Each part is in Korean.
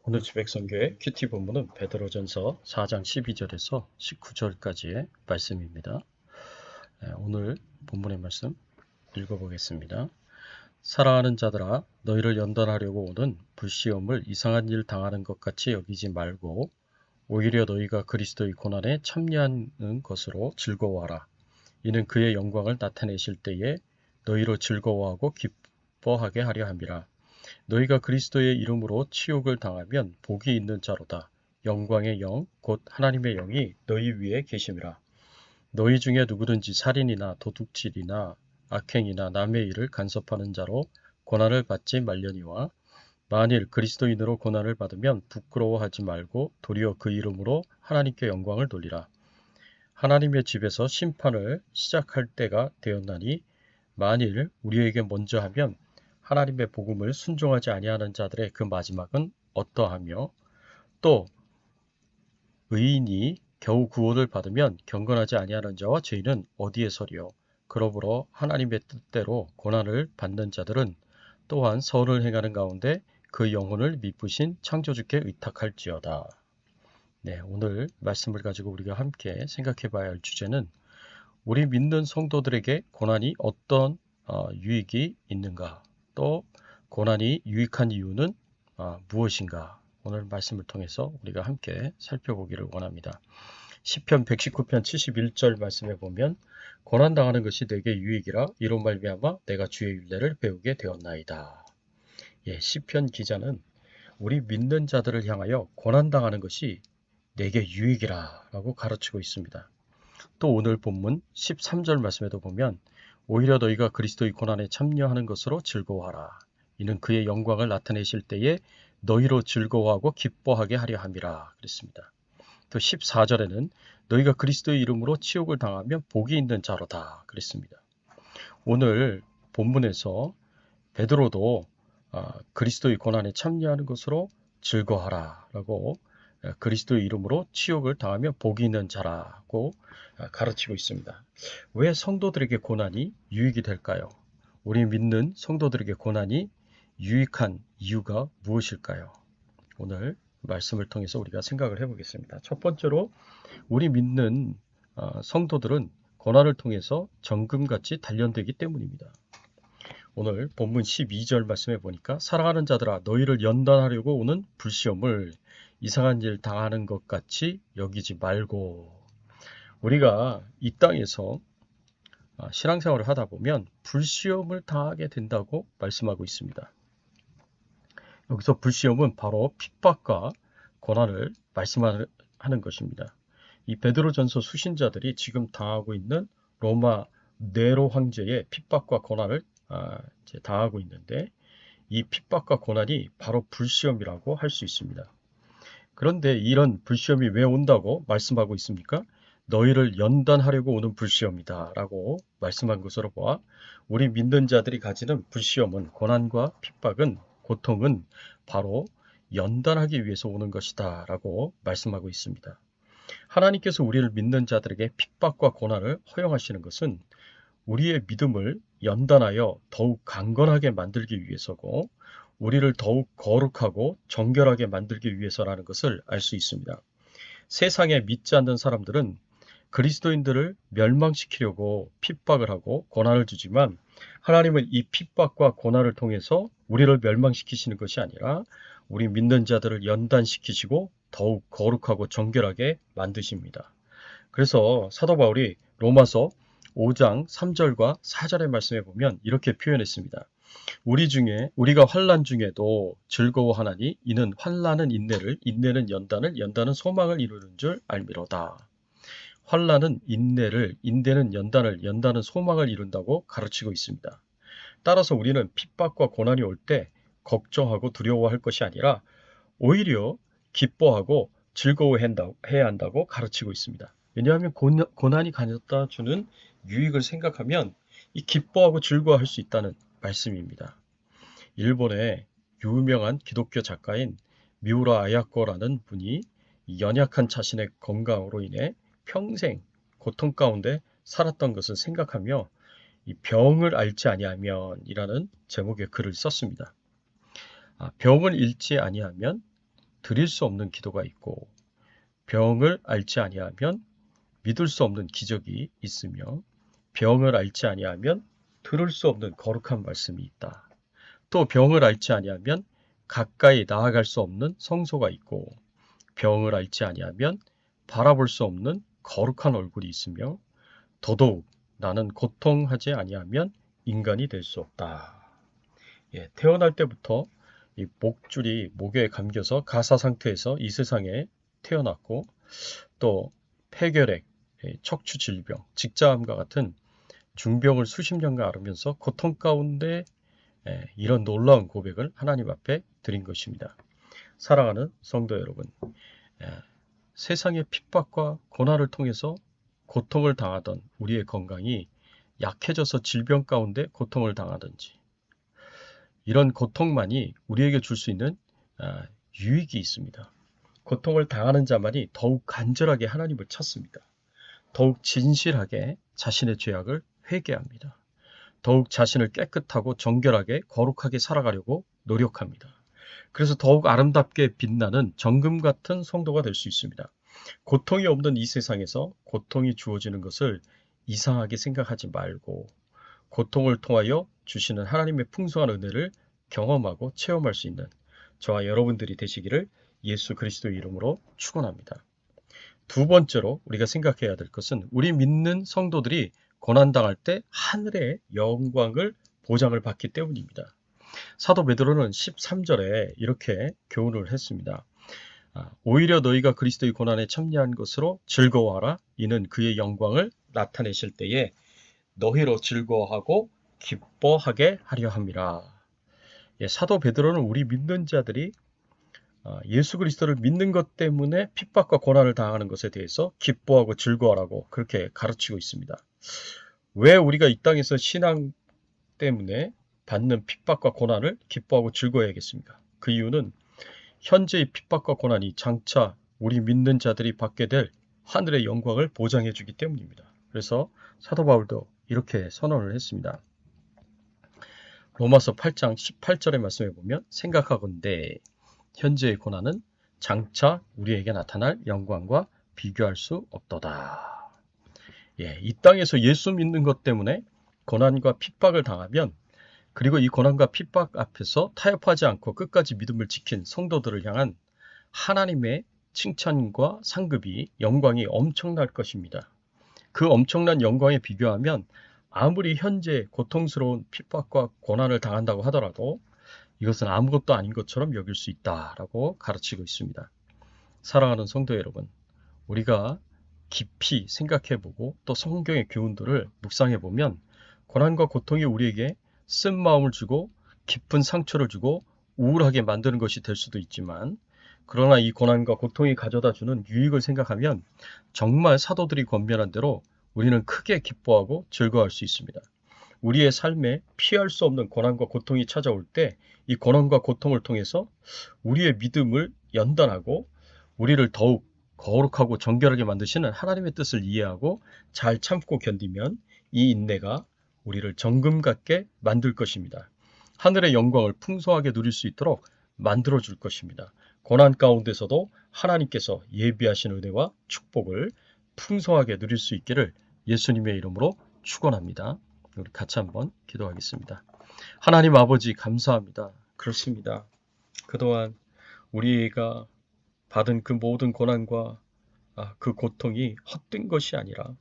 오늘 지백성교의 큐티 본문은 베드로전서 4장 12절에서 19절까지의 말씀입니다. 오늘 본문의 말씀 읽어보겠습니다. 사랑하는 자들아, 너희를 연단하려고 오는 불시험을 이상한 일 당하는 것 같이 여기지 말고 오히려 너희가 그리스도의 고난에 참여하는 것으로 즐거워하라. 이는 그의 영광을 나타내실 때에 너희로 즐거워하고 기뻐하게 하려 함이라. 너희가 그리스도의 이름으로 치욕을 당하면 복이 있는 자로다. 영광의 영, 곧 하나님의 영이 너희 위에 계심이라. 너희 중에 누구든지 살인이나 도둑질이나 악행이나 남의 일을 간섭하는 자로 고난을 받지 말려니와 만일 그리스도인으로 고난을 받으면 부끄러워하지 말고 도리어 그 이름으로 하나님께 영광을 돌리라. 하나님의 집에서 심판을 시작할 때가 되었나니 만일 우리에게 먼저 하면 하나님의 복음을 순종하지 아니하는 자들의 그 마지막은 어떠하며 또 의인이 겨우 구원을 받으면 경건하지 아니하는 자와 죄인은 어디에 서리요. 그러므로 하나님의 뜻대로 고난을 받는 자들은 또한 선을 행하는 가운데 그 영혼을 미쁘신 창조주께 의탁할지어다. 네, 오늘 말씀을 가지고 우리가 함께 생각해 봐야 할 주제는 우리 믿는 성도들에게 고난이 어떤 유익이 있는가, 또 고난이 유익한 이유는 무엇인가, 오늘 말씀을 통해서 우리가 함께 살펴보기를 원합니다. 시편 119편 71절 말씀에 보면 고난당하는 것이 내게 유익이라 이로 말미암아 내가 주의 율례를 배우게 되었나이다. 예, 시편 기자는 우리 믿는 자들을 향하여 고난당하는 것이 내게 유익이라 라고 가르치고 있습니다. 또 오늘 본문 13절 말씀에도 보면 오히려 너희가 그리스도의 고난에 참여하는 것으로 즐거워하라. 이는 그의 영광을 나타내실 때에 너희로 즐거워하고 기뻐하게 하려 함이라 그랬습니다. 또 14절에는 너희가 그리스도의 이름으로 치욕을 당하면 복이 있는 자로다 그랬습니다. 오늘 본문에서 베드로도 그리스도의 고난에 참여하는 것으로 즐거워하라 라고 그리스도의 이름으로 치욕을 당하며 복이 있는 자라고 가르치고 있습니다. 왜 성도들에게 고난이 유익이 될까요? 우리 믿는 성도들에게 고난이 유익한 이유가 무엇일까요? 오늘 말씀을 통해서 우리가 생각을 해보겠습니다. 첫 번째로 우리 믿는 성도들은 고난을 통해서 정금같이 단련되기 때문입니다. 오늘 본문 12절 말씀해 보니까 사랑하는 자들아 너희를 연단하려고 오는 불시험을 이상한 일 당하는 것 같이 여기지 말고, 우리가 이 땅에서 신앙생활을 하다 보면 불시험을 당하게 된다고 말씀하고 있습니다. 여기서 불시험은 바로 핍박과 고난을 말씀하는 것입니다. 이 베드로전서 수신자들이 지금 당하고 있는 로마 네로 황제의 핍박과 고난을 당하고 있는데 이 핍박과 고난이 바로 불시험이라고 할 수 있습니다. 그런데 이런 불시험이 왜 온다고 말씀하고 있습니까? 너희를 연단하려고 오는 불시험이다 라고 말씀한 것으로 보아 우리 믿는 자들이 가지는 불시험은, 고난과 핍박은, 고통은 바로 연단하기 위해서 오는 것이다 라고 말씀하고 있습니다. 하나님께서 우리를 믿는 자들에게 핍박과 고난을 허용하시는 것은 우리의 믿음을 연단하여 더욱 강건하게 만들기 위해서고 우리를 더욱 거룩하고 정결하게 만들기 위해서라는 것을 알 수 있습니다. 세상에 믿지 않는 사람들은 그리스도인들을 멸망시키려고 핍박을 하고 고난을 주지만 하나님은 이 핍박과 고난을 통해서 우리를 멸망시키시는 것이 아니라 우리 믿는 자들을 연단시키시고 더욱 거룩하고 정결하게 만드십니다. 그래서 사도 바울이 로마서 5장 3절과 4절의 말씀에 보면 이렇게 표현했습니다. 우리가 환난 중에도 즐거워하나니 이는 환난은 인내를, 인내는 연단을, 연단은 소망을 이루는 줄 알미로다. 환난은 인내를, 인내는 연단을, 연단은 소망을 이룬다고 가르치고 있습니다. 따라서 우리는 핍박과 고난이 올 때 걱정하고 두려워할 것이 아니라 오히려 기뻐하고 즐거워해야 한다고 가르치고 있습니다. 왜냐하면 고난이 가져다 주는 유익을 생각하면 이 기뻐하고 즐거워할 수 있다는 말씀입니다. 일본의 유명한 기독교 작가인 미우라 아야코라는 분이 연약한 자신의 건강으로 인해 평생 고통 가운데 살았던 것을 생각하며 이 병을 앓지 아니하면이라는 제목의 글을 썼습니다. 병을 잃지 아니하면 드릴 수 없는 기도가 있고 병을 앓지 아니하면 믿을 수 없는 기적이 있으며 병을 앓지 아니하면 들을 수 없는 거룩한 말씀이 있다. 또 병을 앓지 아니하면 가까이 나아갈 수 없는 성소가 있고 병을 앓지 아니하면 바라볼 수 없는 거룩한 얼굴이 있으며 더더욱 나는 고통하지 아니하면 인간이 될 수 없다. 태어날 때부터 이 목줄이 목에 감겨서 가사 상태에서 이 세상에 태어났고 또 폐결핵, 척추 질병, 직자암과 같은 중병을 수십 년간 앓으면서 고통 가운데 이런 놀라운 고백을 하나님 앞에 드린 것입니다. 사랑하는 성도 여러분, 세상의 핍박과 고난을 통해서 고통을 당하던 우리의 건강이 약해져서 질병 가운데 고통을 당하든지 이런 고통만이 우리에게 줄 수 있는 유익이 있습니다. 고통을 당하는 자만이 더욱 간절하게 하나님을 찾습니다. 더욱 진실하게 자신의 죄악을 회개합니다. 더욱 자신을 깨끗하고 정결하게 거룩하게 살아가려고 노력합니다. 그래서 더욱 아름답게 빛나는 정금 같은 성도가 될 수 있습니다. 고통이 없는 이 세상에서 고통이 주어지는 것을 이상하게 생각하지 말고 고통을 통하여 주시는 하나님의 풍성한 은혜를 경험하고 체험할 수 있는 저와 여러분들이 되시기를 예수 그리스도의 이름으로 축원합니다. 두 번째로 우리가 생각해야 될 것은 우리 믿는 성도들이 고난당할 때 하늘의 영광을 보장을 받기 때문입니다. 사도 베드로는 13절에 이렇게 교훈을 했습니다. 오히려 너희가 그리스도의 고난에 참여한 것으로 즐거워하라. 이는 그의 영광을 나타내실 때에 너희로 즐거워하고 기뻐하게 하려 함이라. 사도 베드로는 우리 믿는 자들이 예수 그리스도를 믿는 것 때문에 핍박과 고난을 당하는 것에 대해서 기뻐하고 즐거워하라고 그렇게 가르치고 있습니다. 왜 우리가 이 땅에서 신앙 때문에 받는 핍박과 고난을 기뻐하고 즐거워해야겠습니까? 그 이유는 현재의 핍박과 고난이 장차 우리 믿는 자들이 받게 될 하늘의 영광을 보장해 주기 때문입니다. 그래서 사도 바울도 이렇게 선언을 했습니다. 로마서 8장 18절의 말씀에 보면 생각하건대 현재의 고난은 장차 우리에게 나타날 영광과 비교할 수 없도다. 이 땅에서 예수 믿는 것 때문에 고난과 핍박을 당하면 그리고 이 고난과 핍박 앞에서 타협하지 않고 끝까지 믿음을 지킨 성도들을 향한 하나님의 칭찬과 상급이 영광이 엄청날 것입니다. 그 엄청난 영광에 비교하면 아무리 현재 고통스러운 핍박과 고난을 당한다고 하더라도 이것은 아무것도 아닌 것처럼 여길 수 있다라고 가르치고 있습니다. 사랑하는 성도 여러분, 우리가 깊이 생각해보고 또 성경의 교훈들을 묵상해보면 고난과 고통이 우리에게 쓴 마음을 주고 깊은 상처를 주고 우울하게 만드는 것이 될 수도 있지만 그러나 이 고난과 고통이 가져다 주는 유익을 생각하면 정말 사도들이 권면한 대로 우리는 크게 기뻐하고 즐거워할 수 있습니다. 우리의 삶에 피할 수 없는 고난과 고통이 찾아올 때 이 고난과 고통을 통해서 우리의 믿음을 연단하고 우리를 더욱 거룩하고 정결하게 만드시는 하나님의 뜻을 이해하고 잘 참고 견디면 이 인내가 우리를 정금 같게 만들 것입니다. 하늘의 영광을 풍성하게 누릴 수 있도록 만들어 줄 것입니다. 고난 가운데서도 하나님께서 예비하신 은혜와 축복을 풍성하게 누릴 수 있기를 예수님의 이름으로 축원합니다. 우리 같이 한번 기도하겠습니다. 하나님 아버지 감사합니다. 그렇습니다. 그동안 우리가 받은 그 모든 고난과 그 고통이 헛된 것이 아니라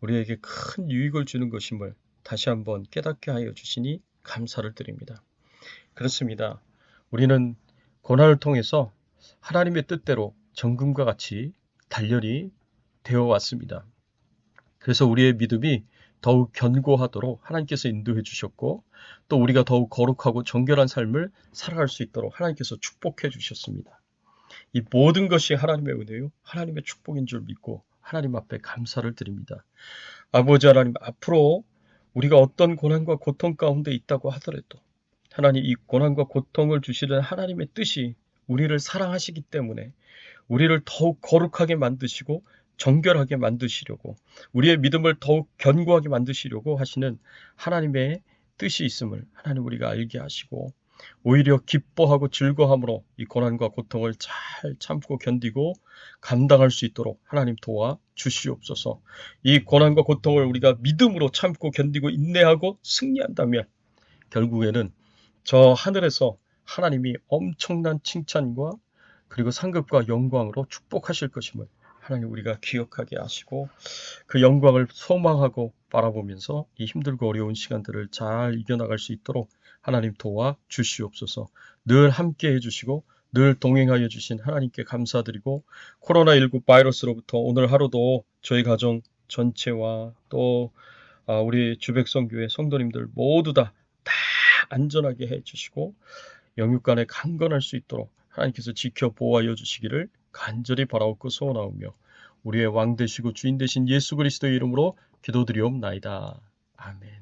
우리에게 큰 유익을 주는 것임을 다시 한번 깨닫게 하여 주시니 감사를 드립니다. 그렇습니다. 우리는 고난을 통해서 하나님의 뜻대로 정금과 같이 단련이 되어 왔습니다. 그래서 우리의 믿음이 더욱 견고하도록 하나님께서 인도해 주셨고 또 우리가 더욱 거룩하고 정결한 삶을 살아갈 수 있도록 하나님께서 축복해 주셨습니다. 이 모든 것이 하나님의 은혜요, 하나님의 축복인 줄 믿고 하나님 앞에 감사를 드립니다. 아버지 하나님, 앞으로 우리가 어떤 고난과 고통 가운데 있다고 하더라도 하나님 이 고난과 고통을 주시는 하나님의 뜻이 우리를 사랑하시기 때문에 우리를 더욱 거룩하게 만드시고 정결하게 만드시려고 우리의 믿음을 더욱 견고하게 만드시려고 하시는 하나님의 뜻이 있음을 하나님 우리가 알게 하시고 오히려 기뻐하고 즐거함으로 이 고난과 고통을 잘 참고 견디고 감당할 수 있도록 하나님 도와 주시옵소서. 이 고난과 고통을 우리가 믿음으로 참고 견디고 인내하고 승리한다면 결국에는 저 하늘에서 하나님이 엄청난 칭찬과 그리고 상급과 영광으로 축복하실 것임을 하나님 우리가 기억하게 하시고 그 영광을 소망하고 바라보면서 이 힘들고 어려운 시간들을 잘 이겨나갈 수 있도록 하나님 도와 주시옵소서. 늘 함께 해주시고 늘 동행하여 주신 하나님께 감사드리고 코로나19 바이러스로부터 오늘 하루도 저희 가정 전체와 또 우리 주백성교회 성도님들 모두 다 안전하게 해주시고 영육간에 강건할 수 있도록 하나님께서 지켜 보호하여 주시기를 간절히 바라옵고 소원하오며 우리의 왕 되시고 주인 되신 예수 그리스도의 이름으로 기도드리옵나이다. 아멘.